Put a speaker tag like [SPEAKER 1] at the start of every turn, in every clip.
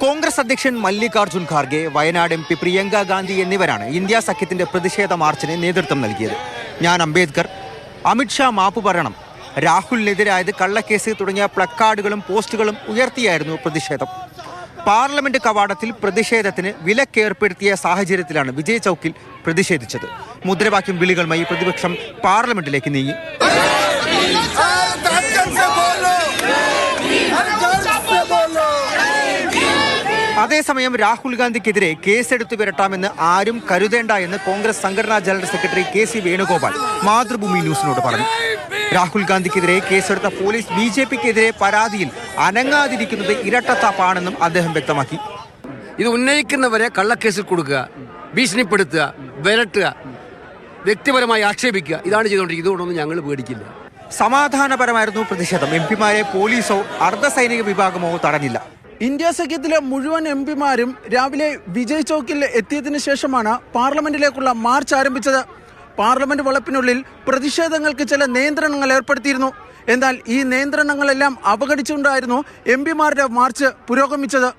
[SPEAKER 1] കോൺഗ്രസ് അധ്യക്ഷൻ മല്ലികാർജുൻ ഖാർഗെ, വയനാട് MP പ്രിയങ്ക ഗാന്ധി എന്നിവരാണ് India സഖ്യത്തിന്റെ പ്രതിഷേധ മാർച്ചിന് നേതൃത്വം നൽകിയത്. ഞാൻ അംബേദ്കർ, അമിത്ഷാ മാപ്പ് പറയണം, രാഹുലിനെതിരായത് കള്ളക്കേസ് തുടങ്ങിയ പ്ലക്കാർഡുകളും പോസ്റ്റുകളും ഉയർത്തിയായിരുന്നു പ്രതിഷേധം. പാർലമെന്റ് കവാടത്തിൽ പ്രതിഷേധത്തിന് വിലക്കേർപ്പെടുത്തിയ സാഹചര്യത്തിലാണ് വിജയ് ചൌക്കിൽ പ്രതിഷേധിച്ചത്. മുദ്രാവാക്യം വിളികളുമായി പ്രതിപക്ഷം പാർലമെന്റിലേക്ക് നീങ്ങി. അതേസമയം രാഹുൽ ഗാന്ധിക്കെതിരെ കേസെടുത്തു വരട്ടാമെന്ന് ആരും കരുതേണ്ട എന്ന് കോൺഗ്രസ് സംഘടനാ general secretary KC Venugopal Mathrubhumi ന്യൂസിനോട് പറഞ്ഞു. രാഹുൽ ഗാന്ധിക്കെതിരെ കേസെടുത്ത പോലീസ് BJPക്കെതിരെ പരാതിയിൽ അനങ്ങാതിരിക്കുന്നത് ഇരട്ടത്താപ്പാണെന്നും അദ്ദേഹം വ്യക്തമാക്കി.
[SPEAKER 2] ഇത് ഉന്നയിക്കുന്നവരെ കള്ളക്കേസിൽ കൊടുക്കുക, ഭീഷണിപ്പെടുത്തുക, വിരട്ടുക, വ്യക്തിപരമായി ആക്ഷേപിക്കുക, ഇതാണ് ചെയ്തുകൊണ്ടിരിക്കുന്നത്. ഇതുകൊണ്ടൊന്നും ഞങ്ങൾ പേടിക്കില്ല.
[SPEAKER 1] സമാധാനപരമായിരുന്നു പ്രതിഷേധം. MP-മാരെ പോലീസോ അർദ്ധസൈനിക വിഭാഗമോ തടഞ്ഞില്ല.
[SPEAKER 3] ഇന്ത്യ സഖ്യത്തിലെ മുഴുവൻ MP-മാരും രാവിലെ വിജയ് ചൌക്കിൽ എത്തിയതിനു ശേഷമാണ് പാർലമെന്റിലേക്കുള്ള മാർച്ച് ആരംഭിച്ചത്. പാർലമെന്റ് വളപ്പിനുള്ളിൽ പ്രതിഷേധങ്ങൾക്ക് ചില നിയന്ത്രണങ്ങൾ ഏർപ്പെടുത്തിയിരുന്നു. എന്നാൽ ഈ നിയന്ത്രണങ്ങളെല്ലാം അവഗണിച്ചുകൊണ്ടായിരുന്നു MP-മാരുടെ മാർച്ച് പുരോഗമിച്ചത്.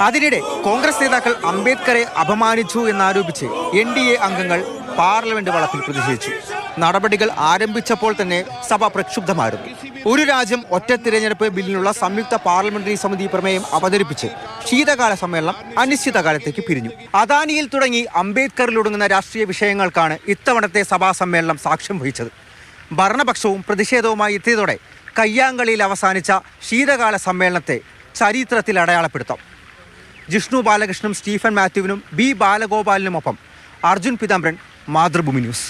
[SPEAKER 1] അതിനിടെ കോൺഗ്രസ് നേതാക്കൾ അംബേദ്കറെ അപമാനിച്ചു എന്നാരോപിച്ച് NDA അംഗങ്ങൾ പാർലമെന്റ് വളപ്പിൽ പ്രതിഷേധിച്ചു. നടപടികൾ ആരംഭിച്ചപ്പോൾ തന്നെ സഭ പ്രക്ഷുബ്ധമായിരുന്നു. ഒരു രാജ്യം ഒറ്റ തിരഞ്ഞെടുപ്പ് ബില്ലിനുള്ള സംയുക്ത പാർലമെന്ററി സമിതി പ്രമേയം അവതരിപ്പിച്ച് ശീതകാല സമ്മേളനം അനിശ്ചിതകാലത്തേക്ക് പിരിഞ്ഞു. അദാനിയിൽ തുടങ്ങി അംബേദ്കറിലൊടുങ്ങുന്ന രാഷ്ട്രീയ വിഷയങ്ങൾക്കാണ് ഇത്തവണത്തെ സഭാ സമ്മേളനം സാക്ഷ്യം വഹിച്ചത്. ഭരണപക്ഷവും പ്രതിഷേധവുമായി എത്തിയതോടെ കയ്യാങ്കളിയിൽ അവസാനിച്ച ശീതകാല സമ്മേളനത്തെ ചരിത്രത്തിൽ അടയാളപ്പെടുത്താം. ജിഷ്ണു ബാലകൃഷ്ണനും സ്റ്റീഫൻ മാത്യുവിനും B ബാലഗോപാലിനുമൊപ്പം അർജുൻ പീതാംബരൻ, മാതൃഭൂമി ന്യൂസ്.